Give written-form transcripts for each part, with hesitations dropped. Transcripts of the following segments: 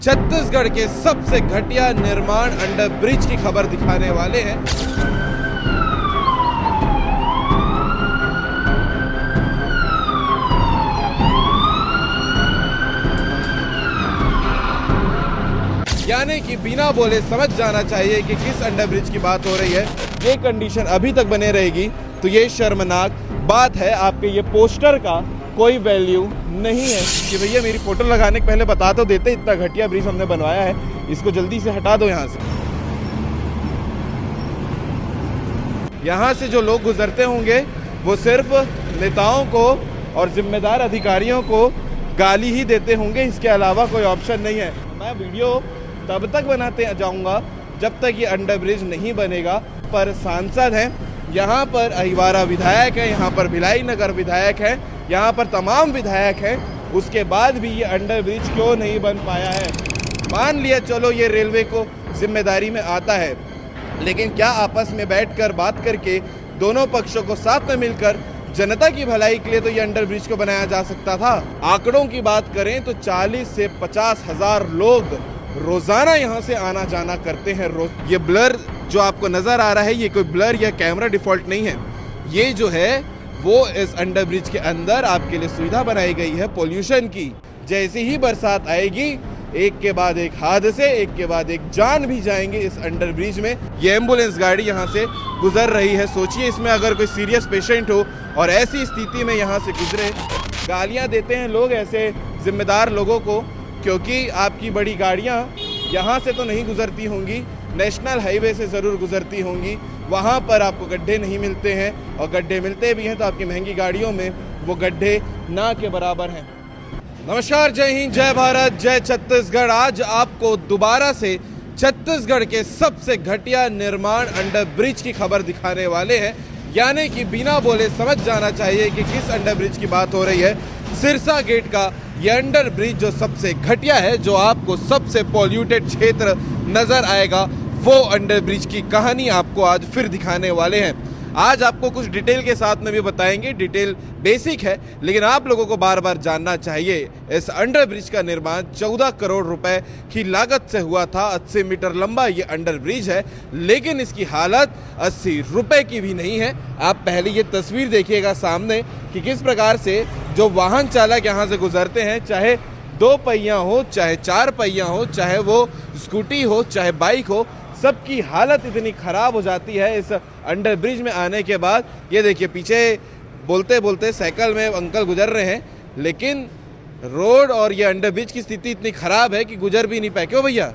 छत्तीसगढ़ के सबसे घटिया निर्माण अंडर ब्रिज की खबर दिखाने वाले हैं। यानी कि बिना बोले समझ जाना चाहिए कि किस अंडर ब्रिज की बात हो रही है। ये कंडीशन अभी तक बने रहेगी तो ये शर्मनाक बात है। आपके ये पोस्टर का कोई वैल्यू नहीं है कि भैया मेरी फोटो लगाने के पहले बता तो देते, इतना घटिया ब्रिज हमने बनवाया है, इसको जल्दी से हटा दो यहाँ से। यहाँ से जो लोग गुजरते होंगे वो सिर्फ नेताओं को और जिम्मेदार अधिकारियों को गाली ही देते होंगे, इसके अलावा कोई ऑप्शन नहीं है। मैं वीडियो तब तक बनाते जाऊंगा जब तक ये अंडर ब्रिज नहीं बनेगा। पर सांसद हैं, यहाँ पर अहिवारा विधायक है, यहाँ पर भिलाई नगर विधायक है, यहाँ पर तमाम विधायक हैं, उसके बाद भी ये अंडर ब्रिज क्यों नहीं बन पाया है। मान लिया चलो ये रेलवे को जिम्मेदारी में आता है, लेकिन क्या आपस में बैठकर बात करके दोनों पक्षों को साथ में मिलकर जनता की भलाई के लिए तो ये अंडर ब्रिज को बनाया जा सकता था। आंकड़ों की बात करें तो 40 से 50 हजार लोग रोजाना यहाँ से आना जाना करते हैं। ये ब्लर जो आपको नजर आ रहा है, ये कोई ब्लर या कैमरा डिफॉल्ट नहीं है, ये जो है वो इस अंडर ब्रिज के अंदर आपके लिए सुविधा बनाई गई है पोल्यूशन की। जैसे ही बरसात आएगी एक के बाद एक हादसे, एक के बाद एक जान भी जाएंगे इस अंडर ब्रिज में। ये एम्बुलेंस गाड़ी यहाँ से गुजर रही है, सोचिए इसमें अगर कोई सीरियस पेशेंट हो और ऐसी स्थिति में यहाँ से गुजरे। गालियाँ देते हैं लोग ऐसे जिम्मेदार लोगों को, क्योंकि आपकी बड़ी गाड़ियाँ यहाँ से तो नहीं गुजरती होंगी, नेशनल हाईवे से ज़रूर गुजरती होंगी। वहाँ पर आपको गड्ढे नहीं मिलते हैं, और गड्ढे मिलते भी हैं तो आपकी महंगी गाड़ियों में वो गड्ढे ना के बराबर हैं। नमस्कार, जय हिंद, जय भारत, जय छत्तीसगढ़। आज आपको दोबारा से छत्तीसगढ़ के सबसे घटिया निर्माण अंडर ब्रिज की खबर दिखाने वाले हैं। यानी कि बिना बोले समझ जाना चाहिए कि किस अंडर ब्रिज की बात हो रही है। सिरसा गेट का ये अंडर ब्रिज जो सबसे घटिया है, जो आपको सबसे पॉल्यूटेड क्षेत्र नजर आएगा, वो अंडर ब्रिज की कहानी आपको आज फिर दिखाने वाले हैं। आज आपको कुछ डिटेल के साथ में भी बताएंगे, डिटेल बेसिक है लेकिन आप लोगों को बार बार जानना चाहिए। इस अंडर ब्रिज का निर्माण 14 करोड़ रुपए की लागत से हुआ था। 80 मीटर लंबा ये अंडर ब्रिज है, लेकिन इसकी हालत 80 रुपए की भी नहीं है। आप पहले ये तस्वीर देखिएगा सामने कि किस प्रकार से जो वाहन चालक यहाँ से गुजरते हैं, चाहे 2 पहिया हो, चाहे 4 पहिया हो, चाहे वो स्कूटी हो, चाहे बाइक हो, सबकी हालत इतनी ख़राब हो जाती है इस अंडर ब्रिज में आने के बाद। ये देखिए पीछे बोलते बोलते साइकिल में अंकल गुजर रहे हैं, लेकिन रोड और ये अंडर ब्रिज की स्थिति इतनी ख़राब है कि गुजर भी नहीं पाए। क्यों भैया?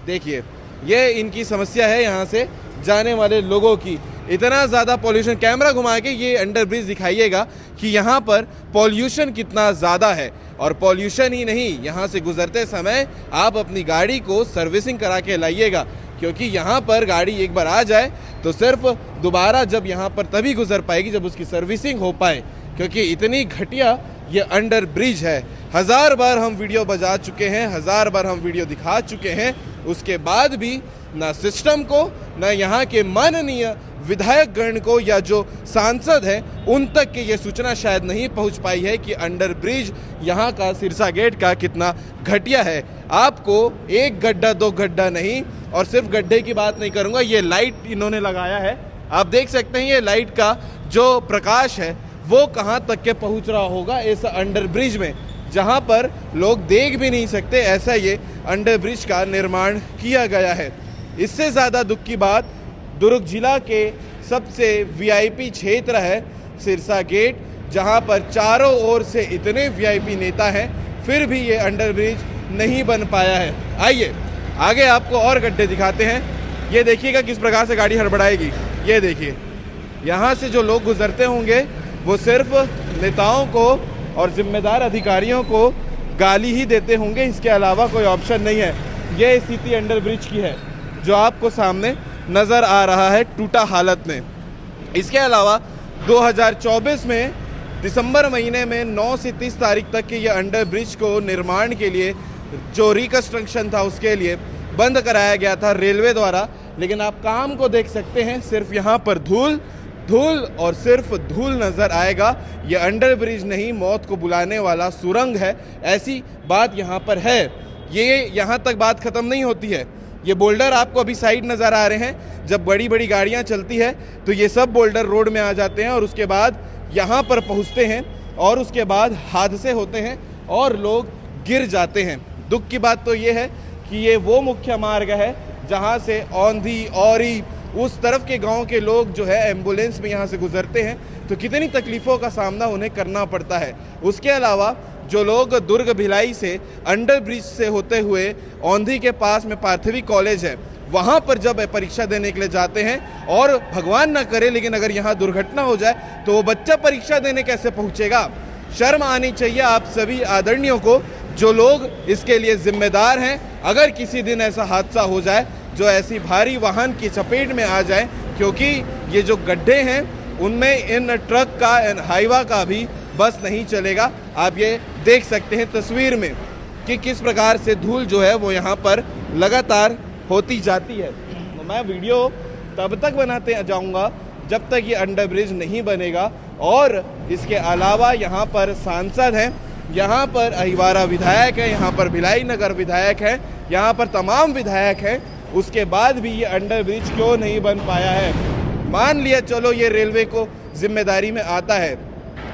देखिए ये इनकी समस्या है यहाँ से जाने वाले लोगों की। इतना ज़्यादा पॉल्यूशन, कैमरा घुमा के ये अंडर ब्रिज दिखाइएगा कि यहाँ पर पॉल्यूशन कितना ज़्यादा है। और पॉल्यूशन ही नहीं, यहाँ से गुजरते समय आप अपनी गाड़ी को सर्विसिंग करा के लाइएगा, क्योंकि यहाँ पर गाड़ी एक बार आ जाए तो सिर्फ दोबारा जब यहाँ पर तभी गुजर पाएगी जब उसकी सर्विसिंग हो पाए, क्योंकि इतनी घटिया ये अंडर ब्रिज है। 1000 बार हम वीडियो बजा चुके हैं, 1000 बार हम वीडियो दिखा चुके हैं, उसके बाद भी ना सिस्टम को, ना यहाँ के माननीय विधायक गण को या जो सांसद हैं उन तक के ये सूचना शायद नहीं पहुंच पाई है कि अंडर ब्रिज यहाँ का सिरसा गेट का कितना घटिया है। आपको एक गड्ढा 2 गड्ढा नहीं, और सिर्फ गड्ढे की बात नहीं करूँगा, ये लाइट इन्होंने लगाया है, आप देख सकते हैं ये लाइट का जो प्रकाश है वो कहाँ तक के पहुँच रहा होगा इस अंडर ब्रिज में, जहाँ पर लोग देख भी नहीं सकते। ऐसा ये अंडर ब्रिज का निर्माण किया गया है। इससे ज़्यादा दुख की बात दुर्ग जिला के सबसे वीआईपी क्षेत्र है सिरसा गेट, जहां पर चारों ओर से इतने वीआईपी नेता हैं, फिर भी ये अंडर ब्रिज नहीं बन पाया है। आइए आगे आपको और गड्ढे दिखाते हैं। ये देखिएगा किस प्रकार से गाड़ी हड़बड़ाएगी। ये देखिए यहाँ से जो लोग गुजरते होंगे वो सिर्फ नेताओं को और जिम्मेदार अधिकारियों को गाली ही देते होंगे, इसके अलावा कोई ऑप्शन नहीं है। ये स्थिति अंडर ब्रिज की है जो आपको सामने नज़र आ रहा है टूटा हालत में। इसके अलावा 2024 में दिसंबर महीने में 9 से 30 तारीख तक के ये अंडर ब्रिज को निर्माण के लिए जो रिकंस्ट्रक्शन था उसके लिए बंद कराया गया था रेलवे द्वारा, लेकिन आप काम को देख सकते हैं, सिर्फ यहाँ पर धूल धूल और सिर्फ धूल नजर आएगा। यह अंडर ब्रिज नहीं, मौत को बुलाने वाला सुरंग है, ऐसी बात यहाँ पर है। ये यहाँ तक बात ख़त्म नहीं होती है। ये बोल्डर आपको अभी साइड नज़र आ रहे हैं। जब बड़ी बड़ी गाड़ियाँ चलती है तो ये सब बोल्डर रोड में आ जाते हैं और उसके बाद यहाँ पर पहुँचते हैं और उसके बाद हादसे होते हैं और लोग गिर जाते हैं। दुख की बात तो ये है कि ये वो मुख्य मार्ग है जहाँ से औंधी औरी उस तरफ के गांव के लोग जो है एम्बुलेंस में यहाँ से गुजरते हैं तो कितनी तकलीफ़ों का सामना उन्हें करना पड़ता है। उसके अलावा जो लोग दुर्ग भिलाई से अंडर ब्रिज से होते हुए औंधी के पास में पार्थवी कॉलेज है वहाँ पर जब परीक्षा देने के लिए जाते हैं और भगवान ना करे लेकिन अगर यहाँ दुर्घटना हो जाए तो वो बच्चा परीक्षा देने कैसे पहुँचेगा। शर्म आनी चाहिए आप सभी आदरणीयों को जो लोग इसके लिए जिम्मेदार हैं। अगर किसी दिन ऐसा हादसा हो जाए जो ऐसी भारी वाहन की चपेट में आ जाए, क्योंकि ये जो गड्ढे हैं उनमें इन ट्रक का इन हाईवा का भी बस नहीं चलेगा। आप ये देख सकते हैं तस्वीर में कि किस प्रकार से धूल जो है वो यहाँ पर लगातार होती जाती है। मैं वीडियो तब तक बनाते जाऊँगा जब तक ये अंडर ब्रिज नहीं बनेगा। और इसके अलावा यहाँ पर सांसद हैं, यहाँ पर अहिवारा विधायक है, यहाँ पर भिलाई नगर विधायक है, यहाँ पर तमाम विधायक हैं, उसके बाद भी ये अंडर ब्रिज क्यों नहीं बन पाया है। मान लिया चलो ये रेलवे को जिम्मेदारी में आता है,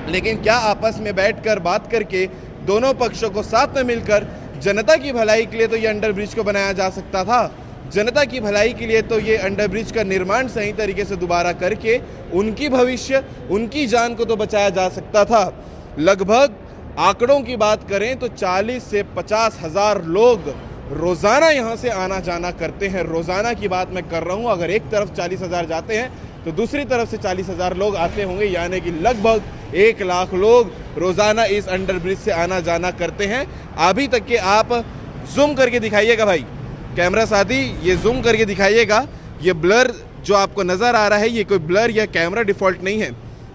लेकिन क्या आपस में बैठकर बात करके दोनों पक्षों को साथ में मिलकर जनता की भलाई के लिए तो ये अंडर ब्रिज को बनाया जा सकता था। जनता की भलाई के लिए तो ये अंडर ब्रिज का निर्माण सही तरीके से दोबारा करके उनकी भविष्य उनकी जान को तो बचाया जा सकता था। लगभग आंकड़ों की बात करें तो 40 से 50 हज़ार लोग रोज़ाना यहाँ से आना जाना करते हैं। रोज़ाना की बात मैं कर रहा हूँ। अगर एक तरफ 40 हज़ार जाते हैं तो दूसरी तरफ से 40 हज़ार लोग आते होंगे, यानी कि लगभग 1 लाख लोग रोज़ाना इस अंडर ब्रिज से आना जाना करते हैं। अभी तक के आप जूम करके दिखाइएगा भाई, कैमरा साथी ये जूम करके दिखाइएगा। ये ब्लर जो आपको नज़र आ रहा है ये कोई ब्लर या कैमरा डिफ़ॉल्ट नहीं है,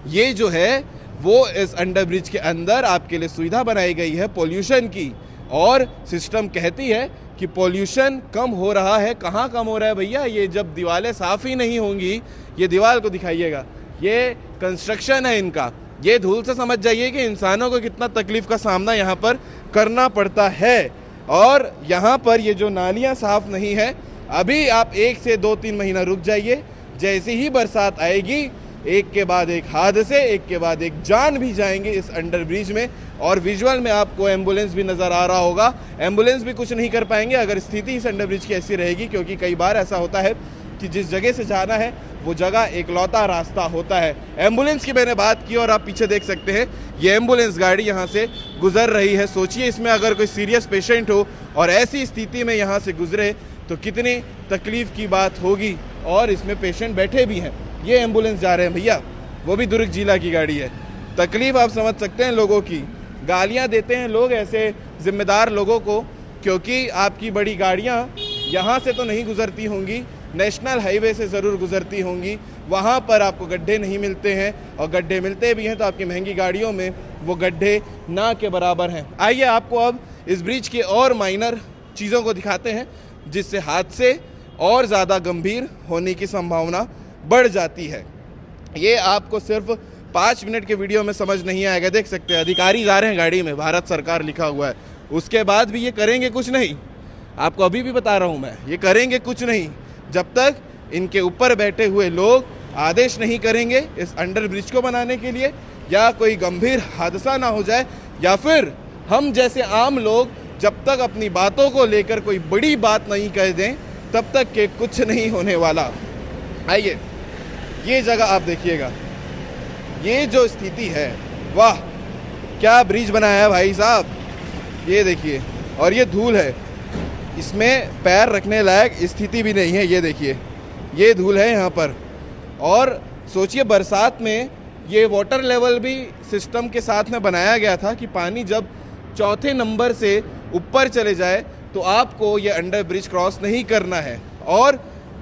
ये जो है वो इस अंडर ब्रिज के अंदर आपके लिए सुविधा बनाई गई है पोल्यूशन की। और सिस्टम कहती है कि पोल्यूशन कम हो रहा है। कहाँ कम हो रहा है भैया, ये जब दीवारें साफ़ ही नहीं होंगी। ये दीवार को दिखाइएगा, ये कंस्ट्रक्शन है इनका। ये धूल से समझ जाइए कि इंसानों को कितना तकलीफ़ का सामना यहाँ पर करना पड़ता है। और यहाँ पर ये जो नालियाँ साफ़ नहीं है, अभी आप 1 से 2-3 महीना रुक जाइए। जैसे ही बरसात आएगी एक के बाद एक हादसे, एक के बाद एक जान भी जाएंगे इस अंडर ब्रिज में। और विजुअल में आपको एम्बुलेंस भी नज़र आ रहा होगा। एम्बुलेंस भी कुछ नहीं कर पाएंगे अगर स्थिति इस अंडर ब्रिज की ऐसी रहेगी, क्योंकि कई बार ऐसा होता है कि जिस जगह से जाना है वो जगह एकलौता रास्ता होता है। एम्बुलेंस की मैंने बात की और आप पीछे देख सकते हैं ये एम्बुलेंस गाड़ी यहाँ से गुजर रही है। सोचिए इसमें अगर कोई सीरियस पेशेंट हो और ऐसी स्थिति में यहाँ से गुजरे तो कितनी तकलीफ़ की बात होगी। और इसमें पेशेंट बैठे भी हैं, ये एम्बुलेंस जा रहे हैं भैया, वो भी दुर्ग जिला की गाड़ी है। तकलीफ़ आप समझ सकते हैं लोगों की। गालियाँ देते हैं लोग ऐसे जिम्मेदार लोगों को, क्योंकि आपकी बड़ी गाड़ियाँ यहाँ से तो नहीं गुजरती होंगी, नेशनल हाईवे से ज़रूर गुजरती होंगी। वहाँ पर आपको गड्ढे नहीं मिलते हैं, और गड्ढे मिलते भी हैं तो आपकी महंगी गाड़ियों में वो गड्ढे ना के बराबर हैं। आइए आपको अब इस ब्रिज के और माइनर चीज़ों को दिखाते हैं जिससे हादसे और ज़्यादा गंभीर होने की संभावना बढ़ जाती है। ये आपको सिर्फ 5 मिनट के वीडियो में समझ नहीं आएगा। देख सकते हैं अधिकारी जा रहे हैं गाड़ी में, भारत सरकार लिखा हुआ है, उसके बाद भी ये करेंगे कुछ नहीं। आपको अभी भी बता रहा हूँ मैं, ये करेंगे कुछ नहीं जब तक इनके ऊपर बैठे हुए लोग आदेश नहीं करेंगे इस अंडर ब्रिज को बनाने के लिए, या कोई गंभीर हादसा ना हो जाए, या फिर हम जैसे आम लोग जब तक अपनी बातों को लेकर कोई बड़ी बात नहीं कह दें तब तक के कुछ नहीं होने वाला। आइए ये जगह आप देखिएगा, ये जो स्थिति है, वाह क्या ब्रिज बनाया है भाई साहब, ये देखिए। और ये धूल है, इसमें पैर रखने लायक स्थिति भी नहीं है। ये देखिए ये धूल है यहाँ पर। और सोचिए बरसात में ये वाटर लेवल भी सिस्टम के साथ में बनाया गया था कि पानी जब 4थे नंबर से ऊपर चले जाए तो आपको ये अंडर ब्रिज क्रॉस नहीं करना है। और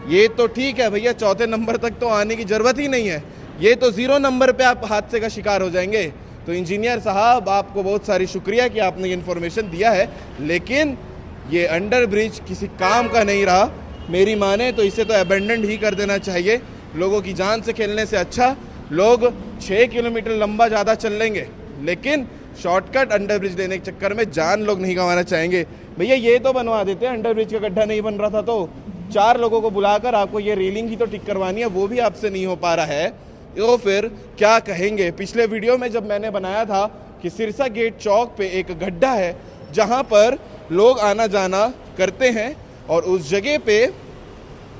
ये तो ठीक है भैया, 4थे नंबर तक तो आने की ज़रूरत ही नहीं है, ये तो 0 नंबर पे आप हादसे का शिकार हो जाएंगे। तो इंजीनियर साहब आपको बहुत सारी शुक्रिया कि आपने ये इन्फॉर्मेशन दिया है, लेकिन ये अंडर ब्रिज किसी काम का नहीं रहा। मेरी माने तो इसे तो अबेंडन ही कर देना चाहिए। लोगों की जान से खेलने से अच्छा लोग 6 किलोमीटर लंबा ज़्यादा चल लेंगे, लेकिन शॉर्टकट अंडर ब्रिज लेने के चक्कर में जान लोग नहीं गंवाना चाहेंगे। भैया ये तो बनवा देते, अंडर ब्रिज का गड्ढा नहीं बन रहा था तो 4 लोगों को बुलाकर आपको ये रेलिंग ही तो ठीक करवानी है, वो भी आपसे नहीं हो पा रहा है, तो फिर क्या कहेंगे। पिछले वीडियो में जब मैंने बनाया था कि सिरसा गेट चौक पे एक गड्ढा है जहां पर लोग आना जाना करते हैं, और उस जगह पे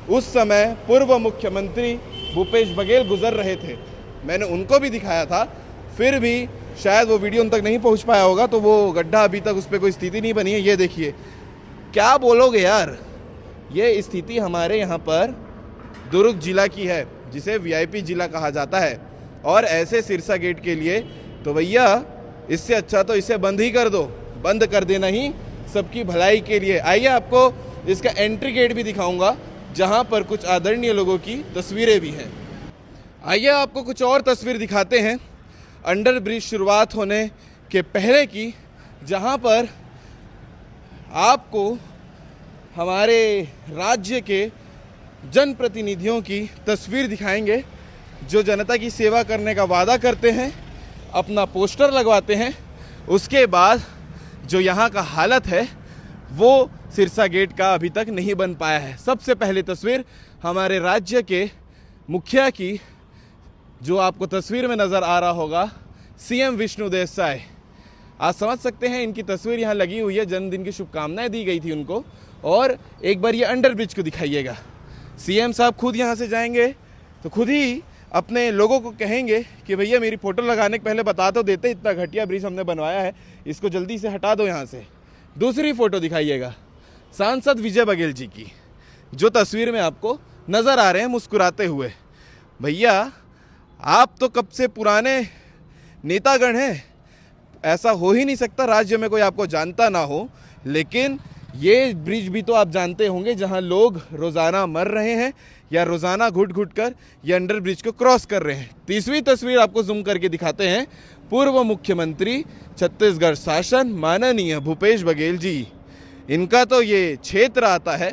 उस समय पूर्व मुख्यमंत्री भूपेश बघेल गुजर रहे थे, मैंने उनको भी दिखाया था, फिर भी शायद वो वीडियो उन तक नहीं पहुंच पाया होगा, तो वो गड्ढा अभी तक उस पर कोई स्थिति नहीं बनी है। ये देखिए, क्या बोलोगे यार, ये स्थिति हमारे यहाँ पर दुर्ग जिला की है, जिसे वीआईपी जिला कहा जाता है, और ऐसे सिरसा गेट के लिए तो भैया इससे अच्छा तो इसे बंद ही कर दो, बंद कर देना ही सबकी भलाई के लिए। आइए आपको इसका एंट्री गेट भी दिखाऊंगा, जहां पर कुछ आदरणीय लोगों की तस्वीरें भी हैं। आइए आपको कुछ और तस्वीर दिखाते हैं अंडर ब्रिज शुरुआत होने के पहले की, जहां पर आपको हमारे राज्य के जनप्रतिनिधियों की तस्वीर दिखाएंगे, जो जनता की सेवा करने का वादा करते हैं, अपना पोस्टर लगवाते हैं, उसके बाद जो यहाँ का हालत है वो सिरसा गेट का अभी तक नहीं बन पाया है। सबसे पहले तस्वीर हमारे राज्य के मुखिया की, जो आपको तस्वीर में नज़र आ रहा होगा, सीएम विष्णुदेव साय। आप समझ सकते हैं इनकी तस्वीर यहाँ लगी हुई है, जन्मदिन की शुभकामनाएं दी गई थी उनको। और एक बार ये अंडर ब्रिज को दिखाइएगा, सीएम साहब खुद यहाँ से जाएंगे तो खुद ही अपने लोगों को कहेंगे कि भैया मेरी फ़ोटो लगाने के पहले बता तो देते, इतना घटिया ब्रिज हमने बनवाया है, इसको जल्दी से हटा दो यहाँ से। दूसरी फ़ोटो दिखाइएगा सांसद विजय बघेल जी की, जो तस्वीर में आपको नज़र आ रहे हैं मुस्कुराते हुए। भैया आप तो कब से पुराने नेतागण हैं, ऐसा हो ही नहीं सकता राज्य में कोई आपको जानता ना हो। लेकिन ये ब्रिज भी तो आप जानते होंगे, जहां लोग रोज़ाना मर रहे हैं या रोज़ाना घुट घुट कर ये अंडर ब्रिज को क्रॉस कर रहे हैं। तीसरी तस्वीर आपको जूम करके दिखाते हैं, पूर्व मुख्यमंत्री छत्तीसगढ़ शासन माननीय भूपेश बघेल जी, इनका तो ये क्षेत्र आता है।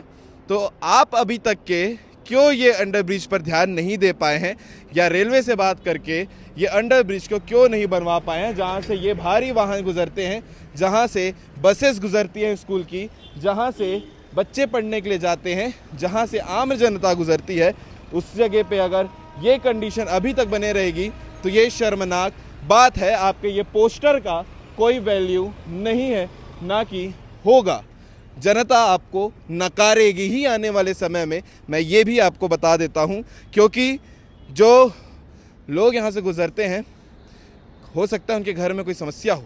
तो आप अभी तक के क्यों ये अंडर ब्रिज पर ध्यान नहीं दे पाए हैं, या रेलवे से बात करके ये अंडर ब्रिज को क्यों नहीं बनवा पाए हैं, जहां से ये भारी वाहन गुजरते हैं, जहां से बसेस गुजरती हैं स्कूल की, जहां से बच्चे पढ़ने के लिए जाते हैं, जहां से आम जनता गुजरती है, उस जगह पे अगर ये कंडीशन अभी तक बने रहेगी तो ये शर्मनाक बात है। आपके ये पोस्टर का कोई वैल्यू नहीं है, ना कि होगा। जनता आपको नकारेगी ही आने वाले समय में, मैं ये भी आपको बता देता हूँ, क्योंकि जो लोग यहाँ से गुजरते हैं, हो सकता है उनके घर में कोई समस्या हो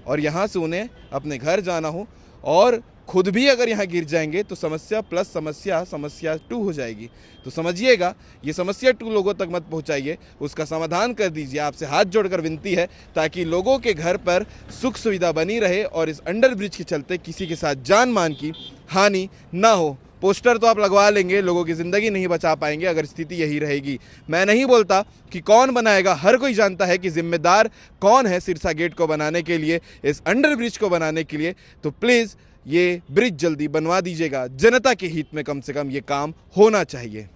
और यहाँ से उन्हें अपने घर जाना हो, और खुद भी अगर यहाँ गिर जाएंगे तो समस्या प्लस समस्या 2 हो जाएगी। तो समझिएगा, ये समस्या 2 लोगों तक मत पहुँचाइए, उसका समाधान कर दीजिए। आपसे हाथ जोड़कर विनती है, ताकि लोगों के घर पर सुख सुविधा बनी रहे और इस अंडर ब्रिज के चलते किसी के साथ जान मान की हानि ना हो। पोस्टर तो आप लगवा लेंगे, लोगों की ज़िंदगी नहीं बचा पाएंगे अगर स्थिति यही रहेगी। मैं नहीं बोलता कि कौन बनाएगा, हर कोई जानता है कि जिम्मेदार कौन है सिरसा गेट को बनाने के लिए, इस अंडर ब्रिज को बनाने के लिए। तो प्लीज़ ये ब्रिज जल्दी बनवा दीजिएगा, जनता के हित में कम से कम ये काम होना चाहिए।